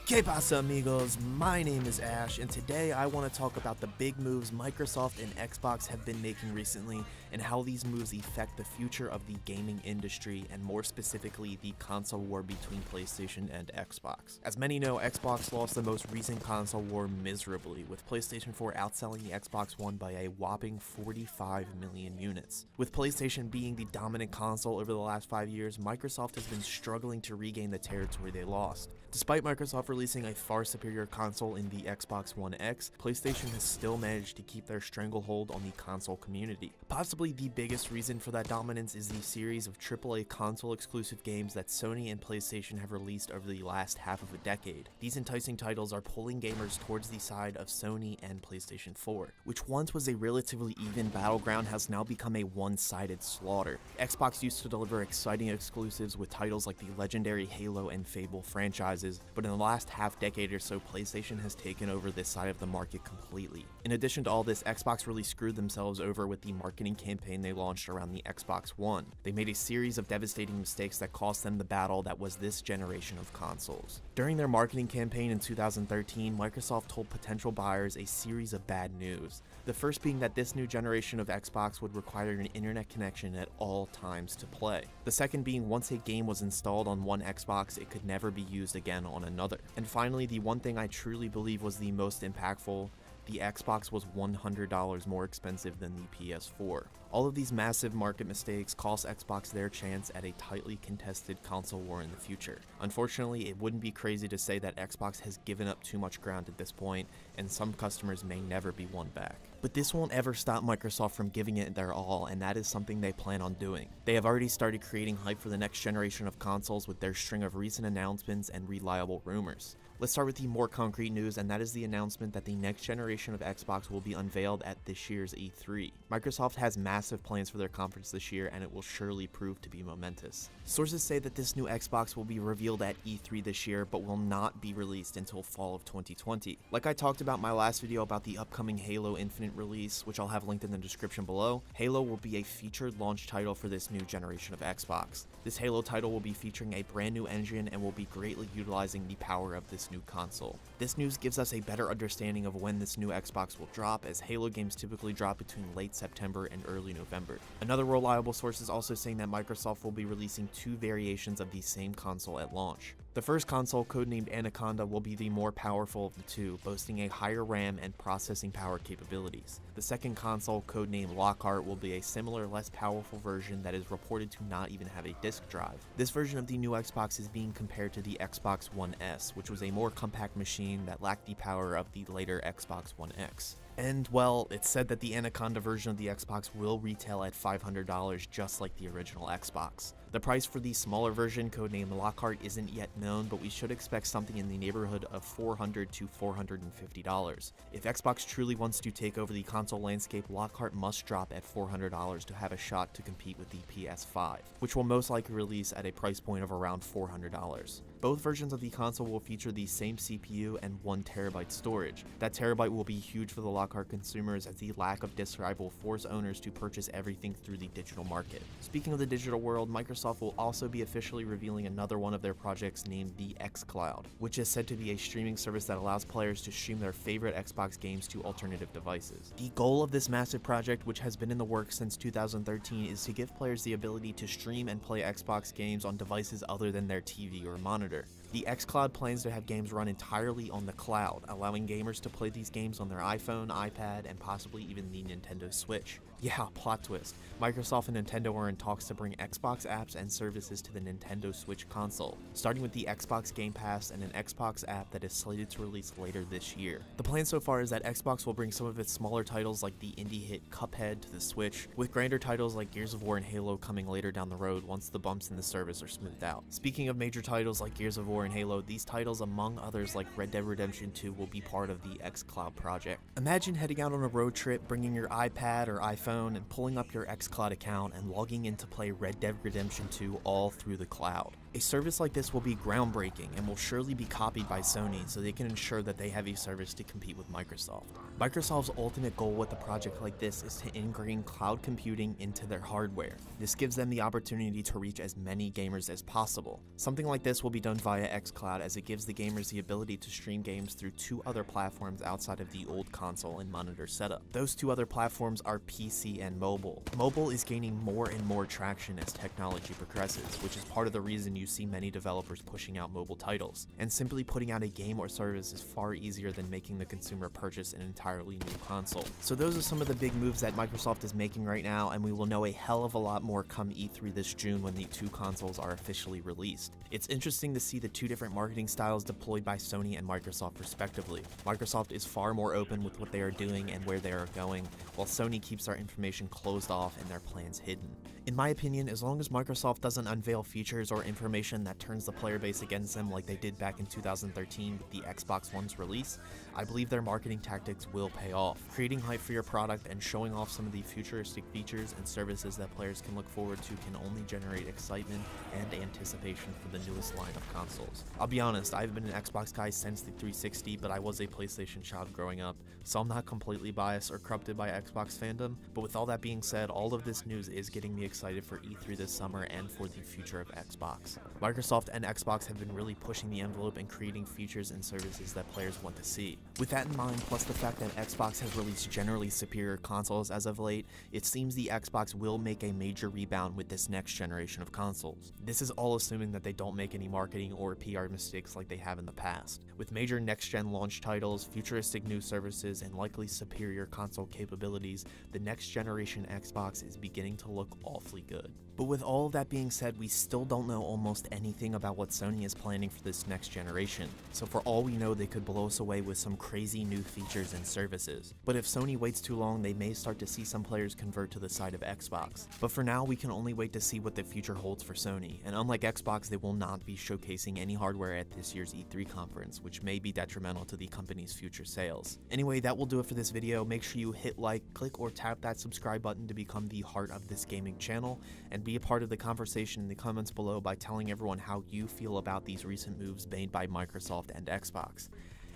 Que pasa, amigos? My name is Ash, and today I want to talk about the big moves Microsoft and Xbox have been making recently and how these moves affect the future of the gaming industry and more specifically the console war between PlayStation and Xbox. As many know, Xbox lost the most recent console war miserably, with PlayStation 4 outselling the Xbox One by a whopping 45 million units. With PlayStation being the dominant console over the last 5 years, Microsoft has been struggling to regain the territory they lost. Despite Microsoft releasing a far superior console in the Xbox One X, PlayStation has still managed to keep their stranglehold on the console community. Possibly the biggest reason for that dominance is the series of AAA console exclusive games that Sony and PlayStation have released over the last half of a decade. These enticing titles are pulling gamers towards the side of Sony and PlayStation 4, which once was a relatively even battleground has now become a one-sided slaughter. Xbox used to deliver exciting exclusives with titles like the legendary Halo and Fable franchises, but in the last half-decade or so, PlayStation has taken over this side of the market completely. In addition to all this, Xbox really screwed themselves over with the marketing campaign they launched around the Xbox One. They made a series of devastating mistakes that cost them the battle that was this generation of consoles. During their marketing campaign in 2013, Microsoft told potential buyers a series of bad news. The first being that this new generation of Xbox would require an internet connection at all times to play. The second being once a game was installed on one Xbox, it could never be used again on another. And finally, the one thing I truly believe was the most impactful: the Xbox was $100 more expensive than the PS4. All of these massive market mistakes cost Xbox their chance at a tightly contested console war in the future. Unfortunately, it wouldn't be crazy to say that Xbox has given up too much ground at this point, and some customers may never be won back. But this won't ever stop Microsoft from giving it their all, and that is something they plan on doing. They have already started creating hype for the next generation of consoles with their string of recent announcements and reliable rumors. Let's start with the more concrete news, and that is the announcement that the next generation of Xbox will be unveiled at this year's E3. Microsoft has massive plans for their conference this year, and it will surely prove to be momentous. Sources say that this new Xbox will be revealed at E3 this year, but will not be released until fall of 2020. Like I talked about in my last video about the upcoming Halo Infinite release, which I'll have linked in the description below, Halo will be a featured launch title for this new generation of Xbox. This Halo title will be featuring a brand new engine and will be greatly utilizing the power of this new console. This news gives us a better understanding of when this new Xbox will drop, as Halo games typically drop between late September and early November. Another reliable source is also saying that Microsoft will be releasing two variations of the same console at launch. The first console, codenamed Anaconda, will be the more powerful of the two, boasting a higher RAM and processing power capabilities. The second console, codenamed Lockhart, will be a similar, less powerful version that is reported to not even have a disk drive. This version of the new Xbox is being compared to the Xbox One S, which was a more compact machine that lacked the power of the later Xbox One X. And well, it's said that the Anaconda version of the Xbox will retail at $500 just like the original Xbox. The price for the smaller version, codenamed Lockhart, isn't yet known, but we should expect something in the neighborhood of $400 to $450. If Xbox truly wants to take over the console landscape, Lockhart must drop at $400 to have a shot to compete with the PS5, which will most likely release at a price point of around $400. Both versions of the console will feature the same CPU and 1TB storage. That terabyte will be huge for the Lockhart consumers, as the lack of disk drive will force owners to purchase everything through the digital market. Speaking of the digital world, Microsoft will also be officially revealing another one of their projects named the Xcloud, which is said to be a streaming service that allows players to stream their favorite Xbox games to alternative devices. The goal of this massive project, which has been in the works since 2013, is to give players the ability to stream and play Xbox games on devices other than their TV or monitor. The Xcloud plans to have games run entirely on the cloud, allowing gamers to play these games on their iPhone, iPad, and possibly even the Nintendo Switch. Yeah, plot twist. Microsoft and Nintendo are in talks to bring Xbox apps and services to the Nintendo Switch console, starting with the Xbox Game Pass and an Xbox app that is slated to release later this year. The plan so far is that Xbox will bring some of its smaller titles like the indie hit Cuphead to the Switch, with grander titles like Gears of War and Halo coming later down the road once the bumps in the service are smoothed out. Speaking of major titles like Gears of War and Halo, these titles, among others like Red Dead Redemption 2, will be part of the Xcloud project. Imagine heading out on a road trip, bringing your iPad or iPhone and pulling up your Xcloud account and logging in to play Red Dead Redemption 2 all through the cloud. A service like this will be groundbreaking and will surely be copied by Sony so they can ensure that they have a service to compete with Microsoft. Microsoft's ultimate goal with a project like this is to ingrain cloud computing into their hardware. This gives them the opportunity to reach as many gamers as possible. Something like this will be done via Xcloud, as it gives the gamers the ability to stream games through 2 other platforms outside of the old console and monitor setup. Those 2 other platforms are PC and mobile. Mobile is gaining more and more traction as technology progresses, which is part of the reason you see many developers pushing out mobile titles. And simply putting out a game or service is far easier than making the consumer purchase an entirely new console. So those are some of the big moves that Microsoft is making right now, and we will know a hell of a lot more come E3 this June when the 2 consoles are officially released. It's interesting to see the 2 different marketing styles deployed by Sony and Microsoft respectively. Microsoft is far more open with what they are doing and where they are going, while Sony keeps their information closed off and their plans hidden. In my opinion, as long as Microsoft doesn't unveil features or information that turns the player base against them like they did back in 2013 with the Xbox One's release, I believe their marketing tactics will pay off. Creating hype for your product and showing off some of the futuristic features and services that players can look forward to can only generate excitement and anticipation for the newest line of consoles. I'll be honest, I've been an Xbox guy since the 360, but I was a PlayStation child growing up, so I'm not completely biased or corrupted by Xbox fandom. But with all that being said, all of this news is getting me excited for E3 this summer and for the future of Xbox. Microsoft and Xbox have been really pushing the envelope and creating features and services that players want to see. With that in mind, plus the fact that Xbox has released generally superior consoles as of late, it seems the Xbox will make a major rebound with this next generation of consoles. This is all assuming that they don't make any marketing or PR mistakes like they have in the past. With major next-gen launch titles, futuristic new services, and likely superior console capabilities, the next generation Xbox is beginning to look awfully good. But with all of that being said, we still don't know almost anything about what Sony is planning for this next generation. So for all we know, they could blow us away with some crazy new features and services. But if Sony waits too long, they may start to see some players convert to the side of Xbox. But for now, we can only wait to see what the future holds for Sony. And unlike Xbox, they will not be showcasing any hardware at this year's E3 conference, which may be detrimental to the company's future sales. Anyway, that will do it for this video. Make sure you hit like, click or tap that subscribe button to become the heart of this gaming channel, and be a part of the conversation in the comments below by telling everyone how you feel about these recent moves made by Microsoft and Xbox.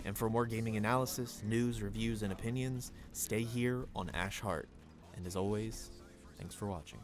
And for more gaming analysis, news, reviews, and opinions, stay here on Ash Heart. And as always, thanks for watching.